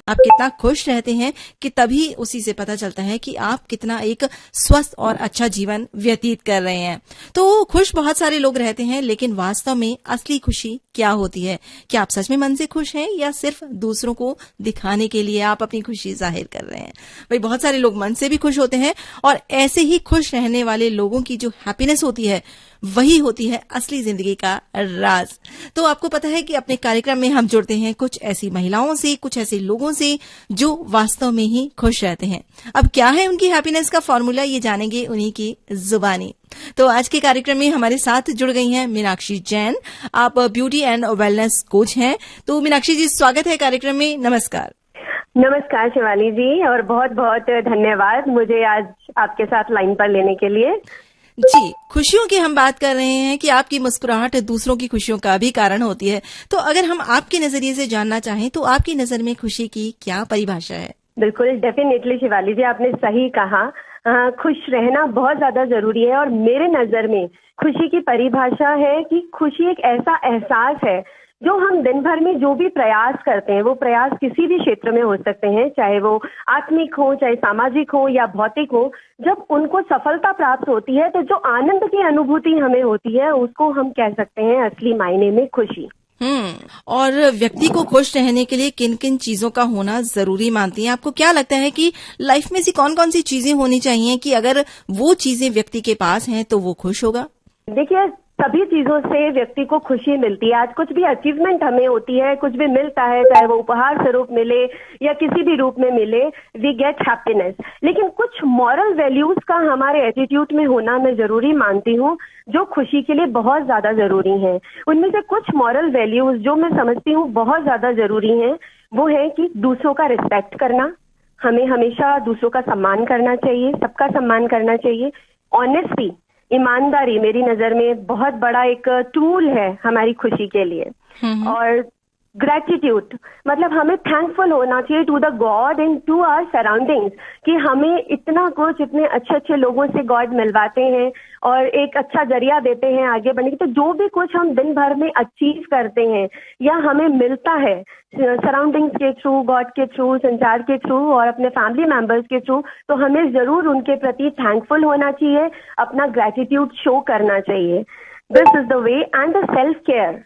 आप कितना खुश रहते हैं कि तभी उसी से पता चलता है कि आप कितना एक स्वस्थ और अच्छा जीवन व्यतीत कर रहे हैं। तो खुश बहुत सारे लोग रहते हैं, लेकिन वास्तव में असली खुशी क्या होती है? क्या आप सच में मन से खुश हैं या सिर्फ दूसरों को दिखाने के लिए आप अपनी खुशी जाहिर कर रहे हैं? भाई बहुत सारे लोग मन से भी खुश होते हैं और ऐसे ही खुश रहने वाले लोगों की जो हैप्पीनेस होती है वही होती है असली जिंदगी का राज। तो आपको पता है कि अपने कार्यक्रम में हम जुड़ते हैं कुछ ऐसी महिलाओं से, कुछ ऐसे लोगों से जो वास्तव में ही खुश रहते हैं। अब क्या है उनकी हैप्पीनेस का फॉर्मूला, ये जानेंगे उन्हीं की जुबानी। तो आज के कार्यक्रम में हमारे साथ जुड़ गई हैं मीनाक्षी जैन। आप ब्यूटी एंड वेलनेस कोच हैं। तो मीनाक्षी जी, स्वागत है कार्यक्रम में। नमस्कार। नमस्कार शिवाली जी, और बहुत बहुत धन्यवाद मुझे आज आपके साथ लाइन पर लेने के लिए। जी, खुशियों की हम बात कर रहे हैं कि आपकी मुस्कुराहट दूसरों की खुशियों का भी कारण होती है। तो अगर हम आपके नजरिए से जानना चाहें तो आपकी नजर में खुशी की क्या परिभाषा है? बिल्कुल, डेफिनेटली शिवाली जी, आपने सही कहा। खुश रहना बहुत ज्यादा जरूरी है, और मेरे नजर में खुशी की परिभाषा है कि खुशी एक ऐसा एहसास है जो हम दिन भर में जो भी प्रयास करते हैं, वो प्रयास किसी भी क्षेत्र में हो सकते हैं, चाहे वो आत्मिक हो, चाहे सामाजिक हो या भौतिक हो। जब उनको सफलता प्राप्त होती है तो जो आनंद की अनुभूति हमें होती है उसको हम कह सकते हैं असली मायने में खुशी। और व्यक्ति को खुश रहने के लिए किन किन चीजों का होना जरूरी मानती हैं? आपको क्या लगता है कि लाइफ में ऐसी कौन कौन सी चीजें होनी चाहिए कि अगर वो चीजें व्यक्ति के पास हैं तो वो खुश होगा? देखिए, सभी चीजों से व्यक्ति को खुशी मिलती है। आज कुछ भी अचीवमेंट हमें होती है, कुछ भी मिलता है, चाहे वो उपहार स्वरूप मिले या किसी भी रूप में मिले, वी गेट हैप्पीनेस। लेकिन कुछ मॉरल वैल्यूज का हमारे एटीट्यूड में होना मैं जरूरी मानती हूँ, जो खुशी के लिए बहुत ज्यादा जरूरी है। उनमें से कुछ मॉरल वैल्यूज जो मैं समझती हूँ बहुत ज्यादा जरूरी हैं, वो है कि दूसरों का रिस्पेक्ट करना, हमें हमेशा दूसरों का सम्मान करना चाहिए, सबका सम्मान करना चाहिए। ऑनेस्टी, ईमानदारी मेरी नजर में बहुत बड़ा एक टूल है हमारी खुशी के लिए। और ग्रेटिट्यूड, मतलब हमें थैंकफुल होना चाहिए to the god and to our surroundings, कि हमें इतना कुछ, इतने अच्छे अच्छे लोगों से गॉड मिलवाते हैं और एक अच्छा जरिया देते हैं आगे बढ़ने की। तो जो भी कुछ हम दिन भर में अचीव करते हैं या हमें मिलता है सराउंडिंग्स के थ्रू, गॉड के थ्रू, संचार के थ्रू और अपने फैमिली मेंबर्स के थ्रू, तो हमें जरूर उनके प्रति थैंकफुल होना चाहिए, अपना ग्रेटिट्यूड शो करना चाहिए। This is the way. And the self care,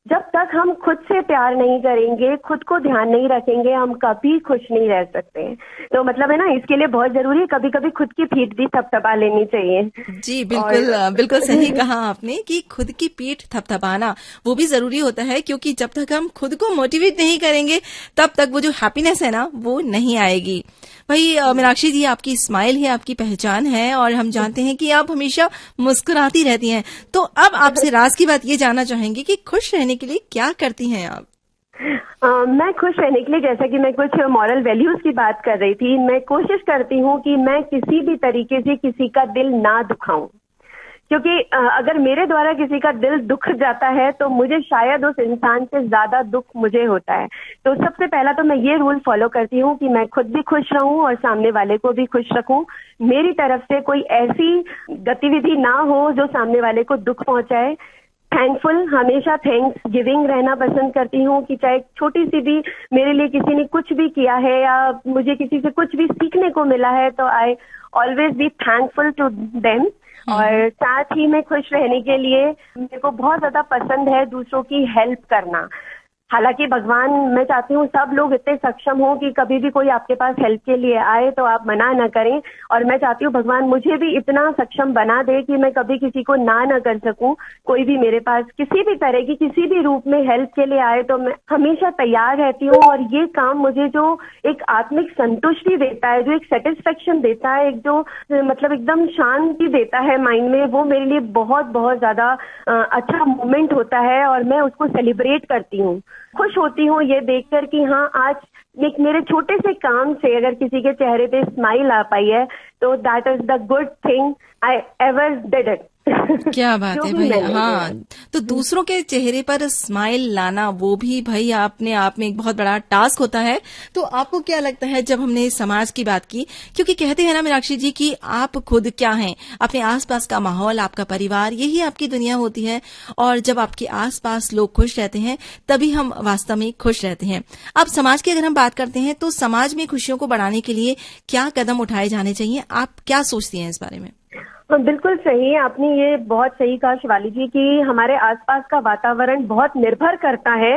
जब तक हम खुद से प्यार नहीं करेंगे, खुद को ध्यान नहीं रखेंगे, हम कभी खुश नहीं रह सकते हैं। तो मतलब है ना, इसके लिए बहुत जरूरी है कभी कभी खुद की पीठ भी थपथपा लेनी चाहिए। जी बिल्कुल, बिल्कुल सही कहा आपने कि खुद की पीठ थपथपाना वो भी जरूरी होता है, क्योंकि जब तक हम खुद को मोटिवेट नहीं करेंगे तब तक वो जो हैप्पीनेस है ना वो नहीं आएगी। भाई मीनाक्षी जी, आपकी स्माइल ही आपकी पहचान है और हम जानते हैं कि आप हमेशा मुस्कुराती रहती हैं। तो अब आपसे राज की बात ये जानना चाहेंगे कि खुश रहने के लिए क्या करती हैं आप? मैं खुश रहने के लिए, जैसा कि मैं कुछ मॉरल वैल्यूज की बात कर रही थी, मैं कोशिश करती हूँ कि मैं किसी भी तरीके से किसी का दिल ना दुखाऊं, क्योंकि अगर मेरे द्वारा किसी का दिल दुख जाता है तो मुझे शायद उस इंसान से ज्यादा दुख मुझे होता है। तो सबसे पहला तो मैं ये रूल फॉलो करती हूँ कि मैं खुद भी खुश रहूं और सामने वाले को भी खुश रखूं। मेरी तरफ से कोई ऐसी गतिविधि ना हो जो सामने वाले को दुख पहुंचाए। थैंकफुल, हमेशा थैंक्स गिविंग रहना पसंद करती हूँ, कि चाहे छोटी सी भी मेरे लिए किसी ने कुछ भी किया है या मुझे किसी से कुछ भी सीखने को मिला है तो I always be thankful to them. और साथ ही में खुश रहने के लिए मेरे को बहुत ज्यादा पसंद है दूसरों की हेल्प करना। हालांकि भगवान, मैं चाहती हूँ सब लोग इतने सक्षम हों कि कभी भी कोई आपके पास हेल्प के लिए आए तो आप मना न करें, और मैं चाहती हूँ भगवान मुझे भी इतना सक्षम बना दे कि मैं कभी किसी को ना कर सकूं। कोई भी मेरे पास किसी भी तरह की किसी भी रूप में हेल्प के लिए आए तो मैं हमेशा तैयार रहती हूँ। और ये काम मुझे जो एक आत्मिक संतुष्टि देता है, जो एक सेटिस्फेक्शन देता है, एक जो मतलब एकदम शांति देता है माइंड में, वो मेरे लिए बहुत बहुत ज्यादा अच्छा मोमेंट होता है और मैं उसको सेलिब्रेट करती हूँ। खुश होती हूँ ये देखकर कि हाँ, आज एक मेरे छोटे से काम से अगर किसी के चेहरे पे स्माइल आ पाई है तो that is the good thing I ever did it. क्या बात है भाई। हाँ, तो दूसरों के चेहरे पर स्माइल लाना वो भी भाई अपने आप में एक बहुत बड़ा टास्क होता है। तो आपको क्या लगता है जब हमने समाज की बात की, क्योंकि कहते हैं ना मीनाक्षी जी कि आप खुद क्या हैं, अपने आसपास का माहौल, आपका परिवार, यही आपकी दुनिया होती है। और जब आपके आसपास लोग खुश रहते हैं तभी हम वास्तव में खुश रहते हैं। अब समाज की अगर हम बात करते हैं तो समाज में खुशियों को बढ़ाने के लिए क्या कदम उठाए जाने चाहिए, आप क्या सोचती हैं इस बारे में? बिल्कुल सही, आपने ये बहुत सही कहा शिवाली जी कि हमारे आसपास का वातावरण बहुत निर्भर करता है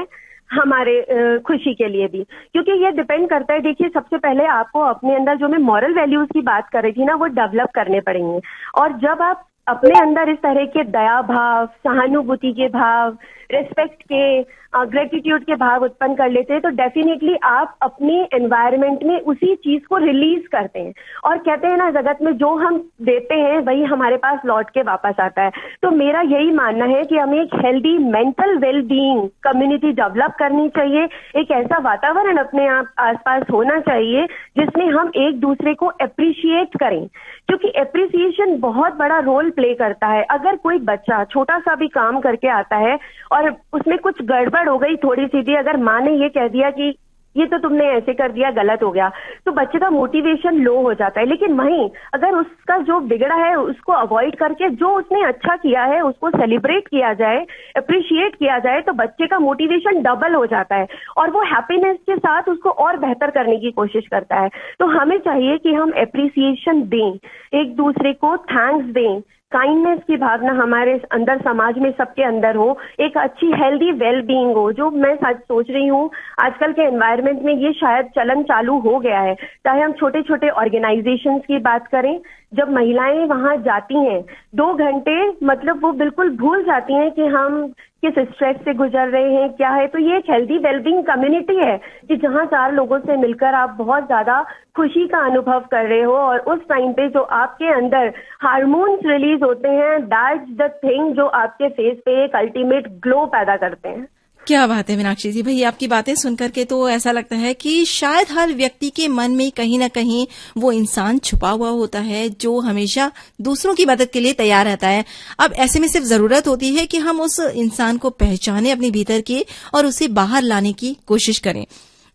हमारे खुशी के लिए भी, क्योंकि ये डिपेंड करता है। देखिए, सबसे पहले आपको अपने अंदर, जो मैं मॉरल वैल्यूज की बात कर रही थी ना, वो डेवलप करने पड़ेंगे। और जब आप अपने अंदर इस तरह के दया भाव, सहानुभूति के भाव, रिस्पेक्ट के, ग्रेटिट्यूड के भाव उत्पन्न कर लेते हैं, तो डेफिनेटली आप अपने एनवायरनमेंट में उसी चीज को रिलीज करते हैं। और कहते हैं ना, जगत में जो हम देते हैं वही हमारे पास लौट के वापस आता है। तो मेरा यही मानना है कि हमें एक healthy mental well being community develop करनी चाहिए। एक ऐसा वातावरण अपने आप आसपास होना चाहिए जिसमें हम एक दूसरे को अप्रिशिएट करें, क्योंकि अप्रिसिएशन बहुत बड़ा रोल प्ले करता है। अगर कोई बच्चा छोटा सा भी काम करके आता है और उसमें कुछ गड़बड़ हो गई थोड़ी सी भी, अगर माँ ने ये कह दिया कि ये तो तुमने ऐसे कर दिया, गलत हो गया, तो बच्चे का मोटिवेशन लो हो जाता है। लेकिन वहीं अगर उसका जो बिगड़ा है उसको अवॉइड करके जो उसने अच्छा किया है उसको सेलिब्रेट किया जाए, अप्रिशिएट किया जाए, तो बच्चे का मोटिवेशन डबल हो जाता है और वो हैप्पीनेस के साथ उसको और बेहतर करने की कोशिश करता है। तो हमें चाहिए कि हम अप्रिसिएशन दें, एक दूसरे को थैंक्स दें, काइंडनेस की भावना हमारे अंदर, समाज में सबके अंदर हो, एक अच्छी हेल्दी वेल बीइंग हो। जो मैं सच सोच रही हूँ, आजकल के एनवायरनमेंट में ये शायद चलन चालू हो गया है। चाहे हम छोटे छोटे ऑर्गेनाइजेशंस की बात करें, जब महिलाएं वहां जाती हैं 2 घंटे, मतलब वो बिल्कुल भूल जाती हैं कि हम किस स्ट्रेस से गुजर रहे हैं, क्या है। तो ये एक हेल्दी वेलबींग कम्युनिटी है कि जहां 4 लोगों से मिलकर आप बहुत ज्यादा खुशी का अनुभव कर रहे हो, और उस टाइम पे जो आपके अंदर हार्मोन्स रिलीज होते हैं, दैट्स द थिंग जो आपके फेस पे एक अल्टीमेट ग्लो पैदा करते हैं। क्या बात है मीनाक्षी जी, भाई आपकी बातें सुनकर के तो ऐसा लगता है कि शायद हर व्यक्ति के मन में कहीं ना कहीं वो इंसान छुपा हुआ होता है जो हमेशा दूसरों की मदद के लिए तैयार रहता है। अब ऐसे में सिर्फ जरूरत होती है कि हम उस इंसान को पहचाने अपने भीतर के और उसे बाहर लाने की कोशिश करें।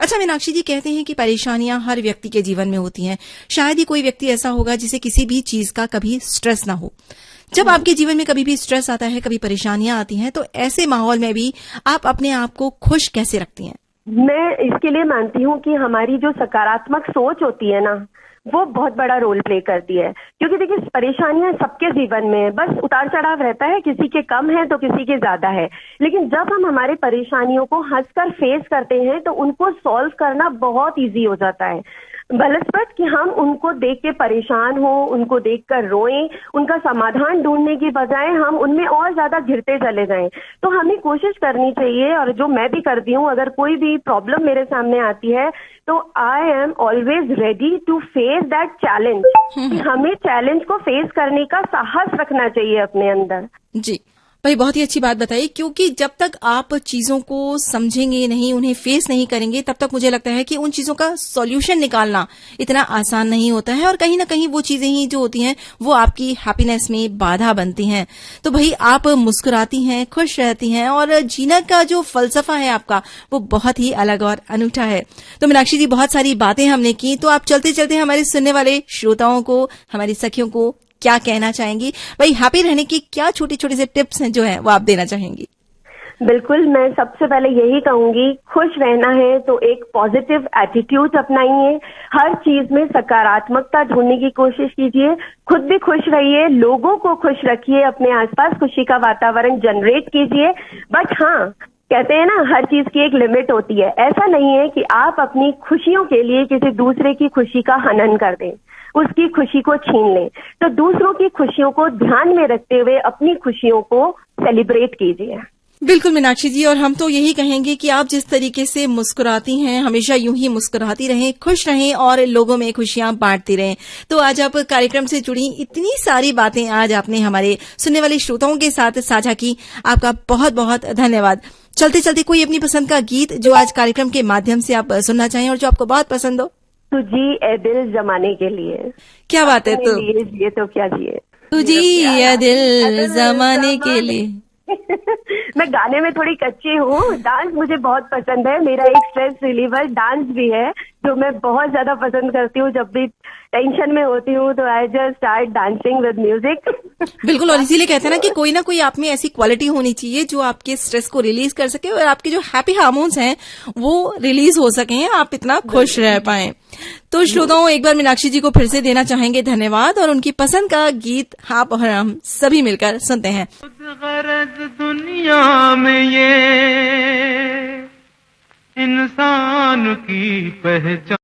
अच्छा मीनाक्षी जी, कहते हैं कि परेशानियां हर व्यक्ति के जीवन में होती हैं। शायद ही कोई व्यक्ति ऐसा होगा जिसे किसी भी चीज का कभी स्ट्रेस ना हो। जब आपके जीवन में कभी भी स्ट्रेस आता है, कभी परेशानियां आती हैं, तो ऐसे माहौल में भी आप अपने आप को खुश कैसे रखती हैं? मैं इसके लिए मानती हूँ कि हमारी जो सकारात्मक सोच होती है ना, वो बहुत बड़ा रोल प्ले करती है। क्योंकि देखिए, परेशानियां सबके जीवन में है, बस उतार चढ़ाव रहता है, किसी के कम है तो किसी के ज्यादा है। लेकिन जब हम हमारे परेशानियों को हंसकर फेस करते हैं तो उनको सॉल्व करना बहुत इजी हो जाता है। बनस्पत कि हम उनको देख के परेशान हो, उनको देखकर रोएं, उनका समाधान ढूंढने की बजाय हम उनमें और ज्यादा घिरते चले जाएं। तो हमें कोशिश करनी चाहिए, और जो मैं भी करती हूँ, अगर कोई भी प्रॉब्लम मेरे सामने आती है तो I am always ready to face that challenge. हमें चैलेंज को फेस करने का साहस रखना चाहिए अपने अंदर। जी भाई, बहुत ही अच्छी बात बताई, क्योंकि जब तक आप चीजों को समझेंगे नहीं, उन्हें फेस नहीं करेंगे, तब तक मुझे लगता है कि उन चीजों का सॉल्यूशन निकालना इतना आसान नहीं होता है, और कहीं ना कहीं वो चीजें ही जो होती हैं वो आपकी हैप्पीनेस में बाधा बनती हैं। तो भाई आप मुस्कुराती हैं, खुश रहती हैं, और जीना का जो फलसफा है आपका वो बहुत ही अलग और अनूठा है। तो मीनाक्षी जी, बहुत सारी बातें हमने की, तो आप चलते चलते हमारे सुनने वाले श्रोताओं को, हमारी सखियों को क्या कहना चाहेंगी? भाई हैप्पी रहने की क्या छोटे छोटे से टिप्स हैं जो है वो आप देना चाहेंगी? बिल्कुल, मैं सबसे पहले यही कहूंगी, खुश रहना है तो एक पॉजिटिव एटीट्यूड अपनाइए, हर चीज में सकारात्मकता ढूंढने की कोशिश कीजिए, खुद भी खुश रहिए, लोगों को खुश रखिए, अपने आसपास खुशी का वातावरण जनरेट कीजिए। बट हाँ, कहते हैं ना, हर चीज की एक लिमिट होती है। ऐसा नहीं है कि आप अपनी खुशियों के लिए किसी दूसरे की खुशी का हनन कर दें, उसकी खुशी को छीन लें। तो दूसरों की खुशियों को ध्यान में रखते हुए अपनी खुशियों को सेलिब्रेट कीजिए। बिल्कुल मीनाक्षी जी, और हम तो यही कहेंगे कि आप जिस तरीके से मुस्कुराती हैं, हमेशा यूं ही मुस्कुराती रहें, खुश रहें और लोगों में खुशियां बांटती रहें। तो आज आप कार्यक्रम से जुड़ी इतनी सारी बातें आज आपने हमारे सुनने वाले श्रोताओं के साथ साझा की, आपका बहुत बहुत धन्यवाद। चलते चलते कोई अपनी पसंद का गीत जो आज कार्यक्रम के माध्यम से आप सुनना चाहें और जो आपको बहुत पसंद हो? तुझी ए दिल जमाने के लिए। क्या बात है। तो ये तो क्या जिए। तुझी ये दिल जमाने के लिए। मैं गाने में थोड़ी कच्ची हूँ। डांस मुझे बहुत पसंद है, मेरा एक स्ट्रेस रिलीवर डांस भी है जो मैं बहुत ज्यादा पसंद करती हूँ। जब भी टेंशन में होती हूँ तो I just start dancing with music. बिल्कुल, और इसीलिए कहते हैं ना कि कोई ना कोई आप में ऐसी क्वालिटी होनी चाहिए जो आपके स्ट्रेस को रिलीज कर सके और आपके जो हैप्पी हार्मोन्स हैं वो रिलीज हो सके, आप इतना खुश रह पाए। तो श्रोताओं, एक बार मीनाक्षी जी को फिर से देना चाहेंगे धन्यवाद, और उनकी पसंद का गीत आप और हम सभी मिलकर सुनते हैं। गरज दुनिया में ये इंसान की पहचान